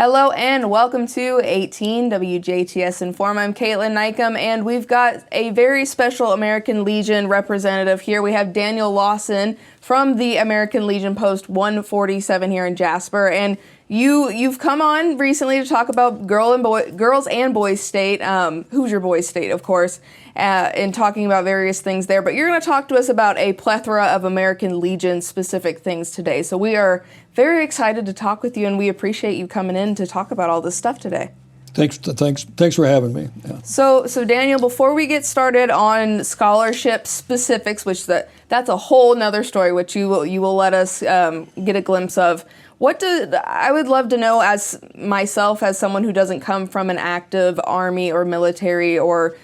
Hello and welcome to 18 WJTS in.form. I'm Kaitlyn Neukam, and we've got a very special American Legion representative here. We have Daniel Lawson from the American Legion Post 147 here in Jasper, and you've come on recently to talk about girls and boys state, Hoosier boys state, of course, and talking about various things there. But you're going to talk to us about a plethora of American Legion specific things today. So we are very excited to talk with you, and we appreciate you coming in to talk about all this stuff today. Thanks for having me. Yeah. So Daniel, before we get started on scholarship specifics, which that's a whole nother story, which you will let us get a glimpse of. I would love to know, as myself, as someone who doesn't come from an active Army or military or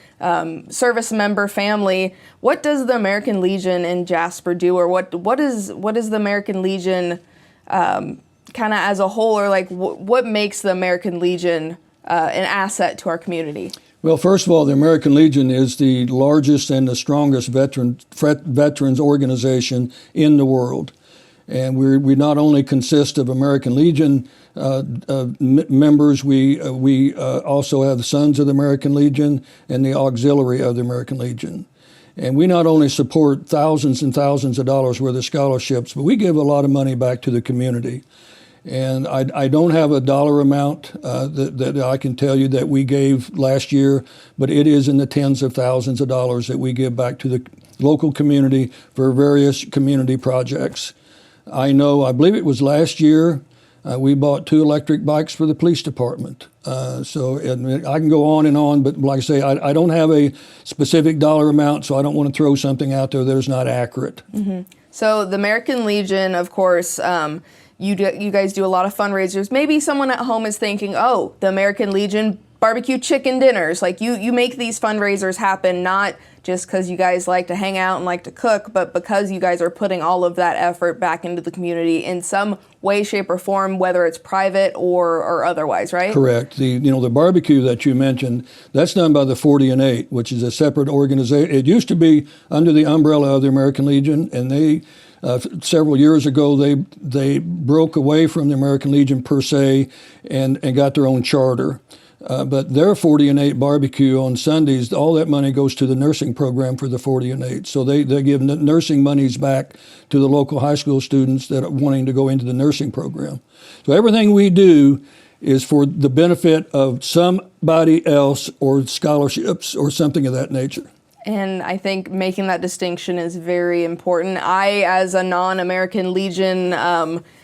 service member family, what does the American Legion in Jasper do, or what is the American Legion kind of as a whole, or like what makes the American Legion an asset to our community? Well, first of all, the American Legion is the largest and the strongest veterans organization in the world. And we not only consist of American Legion members, we also have the Sons of the American Legion and the Auxiliary of the American Legion. And we not only support thousands and thousands of dollars worth of scholarships, but we give a lot of money back to the community. And I don't have a dollar amount that I can tell you that we gave last year, but it is in the tens of thousands of dollars that we give back to the local community for various community projects. I believe it was last year, we bought 2 electric bikes for the police department. So I can go on, but like I say, I don't have a specific dollar amount, so I don't want to throw something out there that is not accurate. Mm-hmm. So the American Legion, of course, you guys do a lot of fundraisers. Maybe someone at home is thinking, oh, the American Legion barbecue chicken dinners. Like you make these fundraisers happen not just because you guys like to hang out and like to cook, but because you guys are putting all of that effort back into the community in some way, shape, or form, whether it's private or otherwise, right? Correct. The barbecue that you mentioned, that's done by the 40 and 8, which is a separate organization. It used to be under the umbrella of the American Legion, and they several years ago they broke away from the American Legion per se and got their own charter. But their 40 and 8 barbecue on Sundays, all that money goes to the nursing program for the 40 and 8. So they give nursing monies back to the local high school students that are wanting to go into the nursing program. So everything we do is for the benefit of somebody else or scholarships or something of that nature. And I think making that distinction is very important. I, as a non-American Legion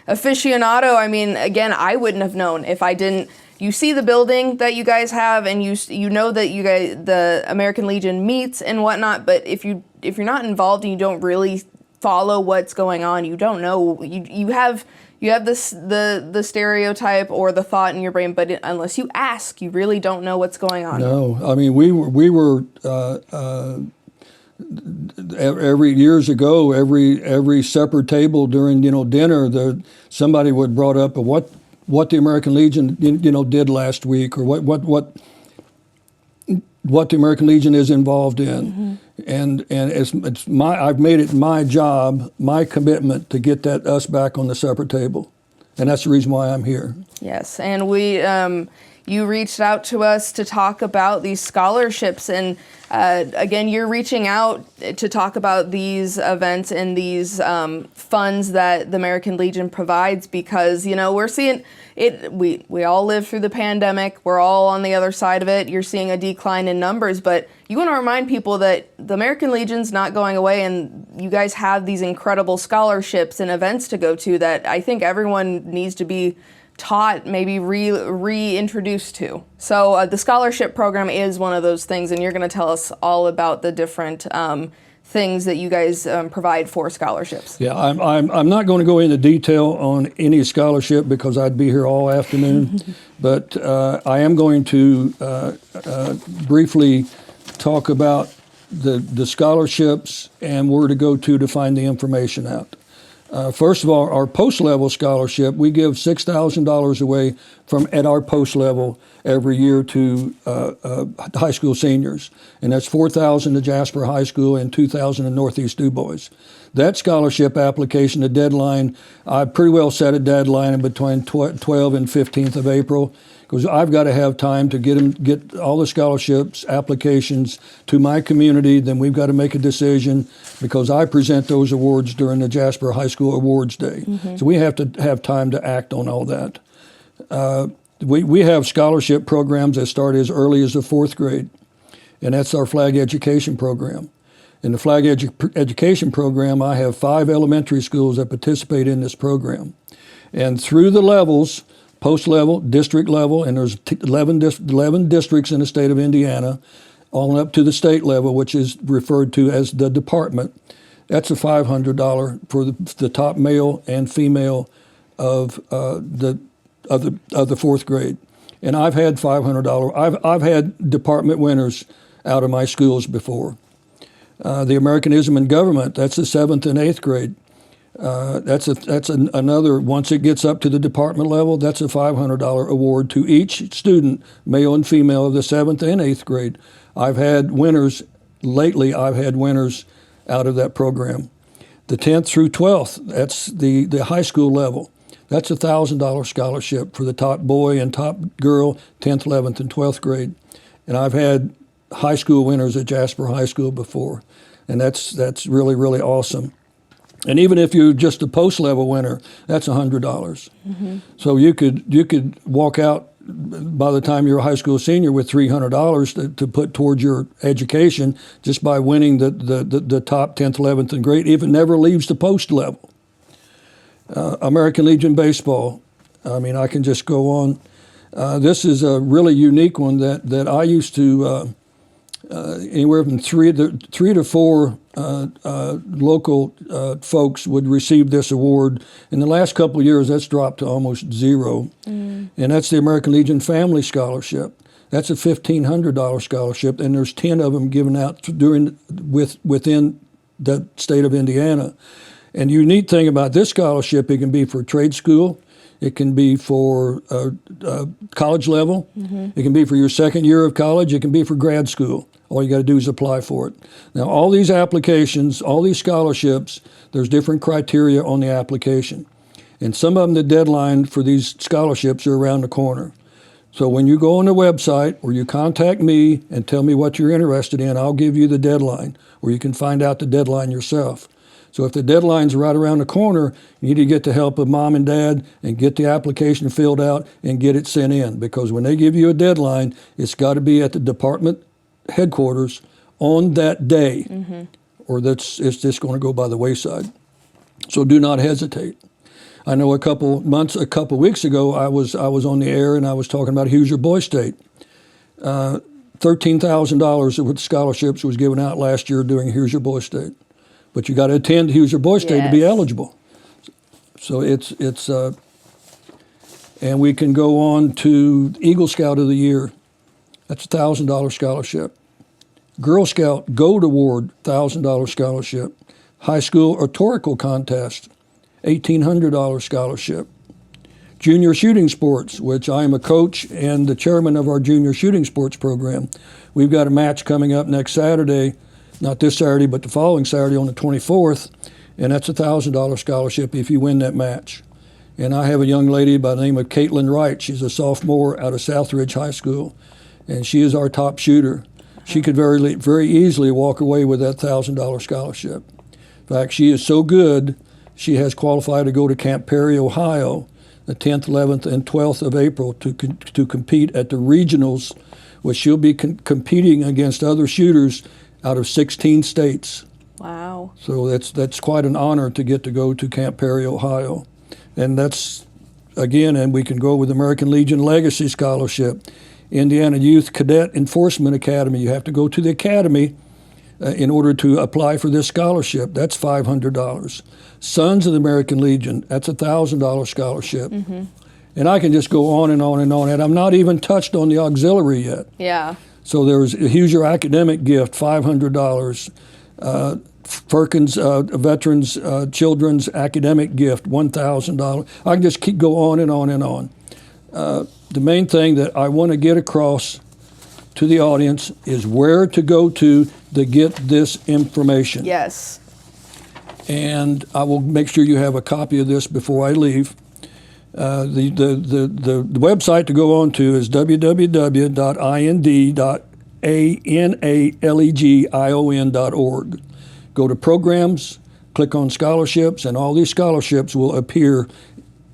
aficionado, I mean, again, I wouldn't have known if I didn't. You see the building that you guys have, and you know that you guys, the American Legion meets and whatnot. But if you're not involved and you don't really follow what's going on, you don't know. You have this the stereotype or the thought in your brain, but unless you ask, you really don't know what's going on. No, I mean we were years ago every supper table during dinner, somebody would brought up what the American Legion did last week, or what the American Legion is involved in. Mm-hmm. And I've made it my job, my commitment to get us back on the supper table, and that's the reason why I'm here. Yes, and you reached out to us to talk about these scholarships, and again, you're reaching out to talk about these events and these funds that the American Legion provides, because we're seeing it. We all lived through the pandemic. We're all on the other side of it. You're seeing a decline in numbers, but you want to remind people that the American Legion's not going away, and you guys have these incredible scholarships and events to go to that I think everyone needs to be taught, maybe reintroduced to. So the scholarship program is one of those things, and you're going to tell us all about the different things that you guys provide for scholarships. Yeah, I'm not going to go into detail on any scholarship because I'd be here all afternoon, but I am going to briefly talk about the scholarships and where to go to find the information out. First of all, our post-level scholarship, we give $6,000 away at our post level every year to high school seniors, and that's $4,000 to Jasper High School and $2,000 to Northeast Du Bois. That scholarship application, the deadline, I pretty well set a deadline in between 12th and 15th of April, because I've got to have time to get all the scholarships applications to my community. Then we've got to make a decision, because I present those awards during the Jasper High School Awards Day. So we have to have time to act on all that. We have scholarship programs that start as early as the 4th grade, and that's our flag education program. In the flag education program, I have 5 elementary schools that participate in this program. And through the levels, post-level, district level, and there's 11 districts in the state of Indiana, all up to the state level, which is referred to as the department. That's a $500 for the top male and female of the 4th grade. And I've had $500. I've had department winners out of my schools before. The Americanism in Government, that's the 7th and 8th grade. That's another, once it gets up to the department level, that's a $500 award to each student, male and female, of the 7th and 8th grade. I've had winners, lately I've had winners out of that program. The 10th through 12th, that's the high school level. That's a $1,000 scholarship for the top boy and top girl, 10th, 11th, and 12th grade. And I've had high school winners at Jasper High School before, and that's really, really awesome. And even if you're just a post-level winner, that's $100. So you could walk out by the time you're a high school senior with $300 to put towards your education just by winning the top 10th, 11th, and grade, if it never leaves the post level. American Legion Baseball, I mean, I can just go on. This is a really unique one that I used to, anywhere from three to four local folks would receive this award. In the last couple of years, that's dropped to almost zero. And that's the American Legion Family Scholarship. That's a $1,500 scholarship, and there's 10 of them given out within the state of Indiana. And the unique thing about this scholarship, it can be for trade school, it can be for college level, it can be for your second year of college, it can be for grad school. All you got to do is apply for it. Now, all these applications, all these scholarships, there's different criteria on the application. And some of them, the deadline for these scholarships are around the corner. So when you go on the website or you contact me and tell me what you're interested in, I'll give you the deadline, or you can find out the deadline yourself. So if the deadline's right around the corner, you need to get the help of mom and dad and get the application filled out and get it sent in. Because when they give you a deadline, it's got to be at the department headquarters on that day, or it's just going to go by the wayside. So do not hesitate. I know a couple weeks ago, I was on the air and I was talking about Hoosier Boy State. $13,000 of scholarships was given out last year during Hoosier Boy State. But you got to attend Hoosier Boy State to be eligible. So it's and we can go on to Eagle Scout of the Year. That's a $1,000 scholarship. Girl Scout Gold Award, $1,000 scholarship. High School Rhetorical Contest, $1,800 scholarship. Junior Shooting Sports, which I am a coach and the chairman of our Junior Shooting Sports program. We've got a match coming up next Saturday. Not this Saturday, but the following Saturday on the 24th, and that's a $1,000 scholarship if you win that match. And I have a young lady by the name of Kaitlyn Wright. She's a sophomore out of Southridge High School, and she is our top shooter. She could very easily walk away with that $1,000 scholarship. In fact, she is so good, she has qualified to go to Camp Perry, Ohio, the 10th, 11th, and 12th of April to compete at the regionals, where she'll be competing against other shooters out of 16 states. Wow. So that's quite an honor to get to go to Camp Perry, Ohio. And that's, again, and we can go with American Legion Legacy Scholarship, Indiana Youth Cadet Enforcement Academy. You have to go to the academy in order to apply for this scholarship. That's $500. Sons of the American Legion, that's a $1,000 scholarship. And I can just go on and on and on. And I'm not even touched on the auxiliary yet. Yeah. So there's a Hoosier Academic Gift, $500. Perkins Veterans Children's Academic Gift, $1,000. I can just keep go on and on and on. The main thing that I want to get across to the audience is where to go to get this information. Yes. and I will make sure you have a copy of this before I leave. The website to go on to is www.ind.analegion.org. Go to programs, click on scholarships, and all these scholarships will appear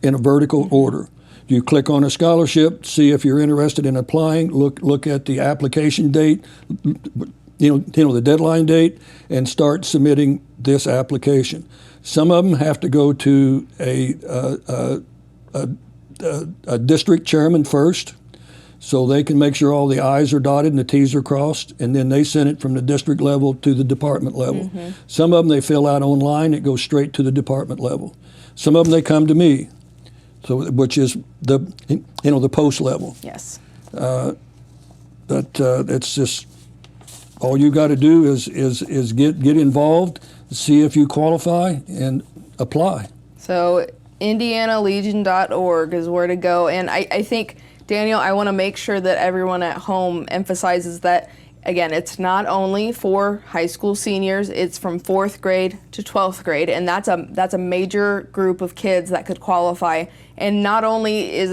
in a vertical order. You click on a scholarship, see if you're interested in applying, look at the application date, the deadline date, and start submitting this application. Some of them have to go to a district chairman first, so they can make sure all the I's are dotted and the T's are crossed, and then they send it from the district level to the department level. Mm-hmm. Some of them they fill out online, it goes straight to the department level. Some of them they come to me, which is the post level. Yes. It's just all you got to do is get involved, see if you qualify, and apply. So IndianaLegion.org is where to go, and I think, Daniel, I want to make sure that everyone at home emphasizes that, again, it's not only for high school seniors, it's from 4th grade to 12th grade, and that's a major group of kids that could qualify. And not only is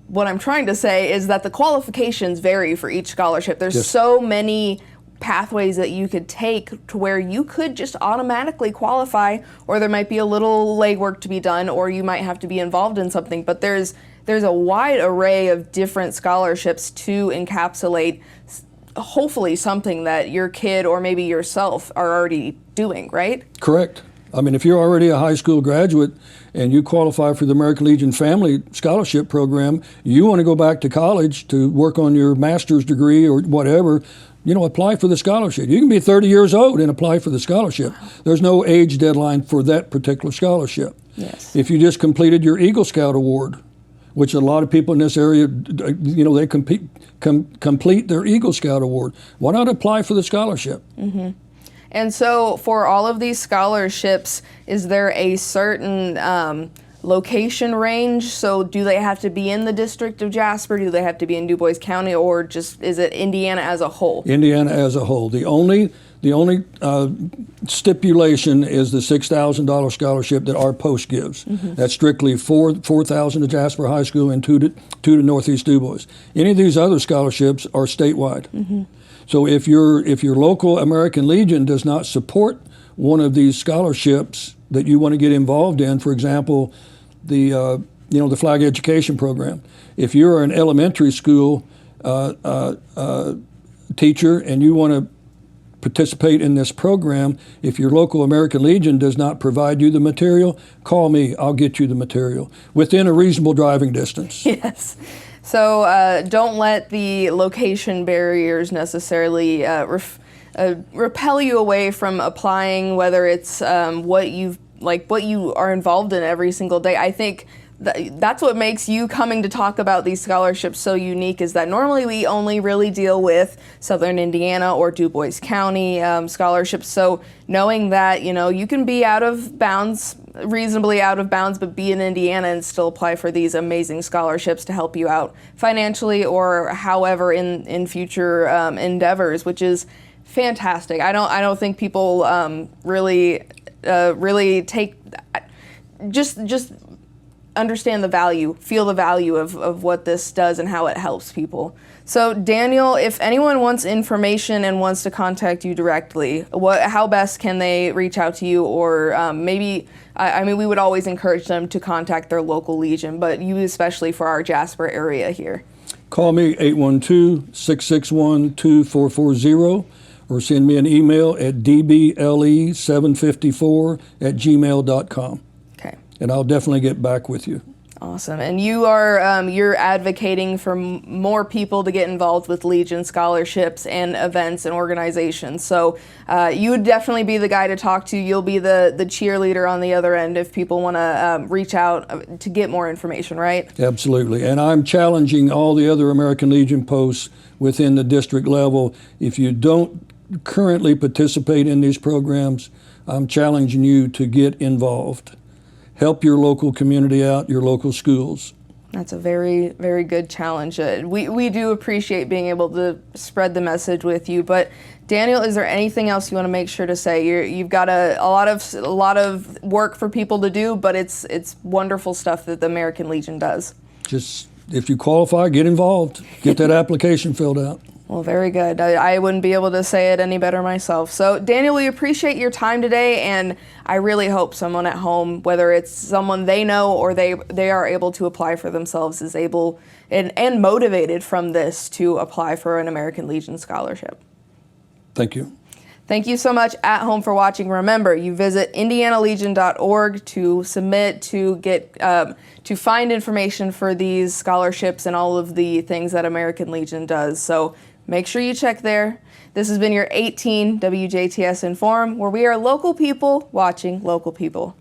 what I'm trying to say is that the qualifications vary for each scholarship. There's so many pathways that you could take to where you could just automatically qualify, or there might be a little legwork to be done, or you might have to be involved in something. But there's a wide array of different scholarships to encapsulate hopefully something that your kid or maybe yourself are already doing, right? Correct. I mean, if you're already a high school graduate and you qualify for the American Legion Family Scholarship Program, you want to go back to college to work on your master's degree or whatever, apply for the scholarship. You can be 30 years old and apply for the scholarship. Wow. There's no age deadline for that particular scholarship. Yes. If you just completed your Eagle Scout Award, which a lot of people in this area, they complete their Eagle Scout Award, why not apply for the scholarship? Mm-hmm. And so for all of these scholarships, is there a certain location range? So do they have to be in the District of Jasper? Do they have to be in Du Bois County, or just is it Indiana as a whole? Indiana as a whole. The only stipulation is the $6,000 scholarship that our post gives. Mm-hmm. That's strictly $4,000 to Jasper High School and two to Northeast Du Bois. Any of these other scholarships are statewide. Mm-hmm. So if your local American Legion does not support one of these scholarships that you want to get involved in, for example, the Flag Education Program. If you're an elementary school teacher and you want to participate in this program, if your local American Legion does not provide you the material, call me. I'll get you the material within a reasonable driving distance. Yes. So don't let the location barriers necessarily repel you away from applying, whether it's what you are involved in every single day. I think that's what makes you coming to talk about these scholarships so unique, is that normally we only really deal with Southern Indiana or Du Bois County scholarships. So knowing that, you can be reasonably out of bounds, but be in Indiana and still apply for these amazing scholarships to help you out financially or however in future endeavors, which is fantastic. I don't think people really take just understand the value, feel the value of what this does and how it helps people. So Daniel, if anyone wants information and wants to contact you directly, how best can they reach out to you? Or we would always encourage them to contact their local Legion, but you especially for our Jasper area here. Call me 812-661-2440 or send me an email at dble754@gmail.com. Okay. And I'll definitely get back with you. Awesome. And you are you're advocating for more people to get involved with Legion scholarships and events and organizations. So you would definitely be the guy to talk to. You'll be the cheerleader on the other end if people want to reach out to get more information, right? Absolutely. And I'm challenging all the other American Legion posts within the district level. If you don't currently participate in these programs, I'm challenging you to get involved. Help your local community out, your local schools. That's a very, very good challenge. We do appreciate being able to spread the message with you. But Daniel, is there anything else you want to make sure to say? You've got a lot of work for people to do, but it's wonderful stuff that the American Legion does. Just if you qualify, get involved. Get that application filled out. Well, very good. I wouldn't be able to say it any better myself. So, Daniel, we appreciate your time today, and I really hope someone at home, whether it's someone they know or they are able to apply for themselves, is able and motivated from this to apply for an American Legion scholarship. Thank you. Thank you so much at home for watching. Remember, you visit indianalegion.org to submit, to get to find information for these scholarships and all of the things that American Legion does. So make sure you check there. This has been your 18 WJTS in.form, where we are local people watching local people.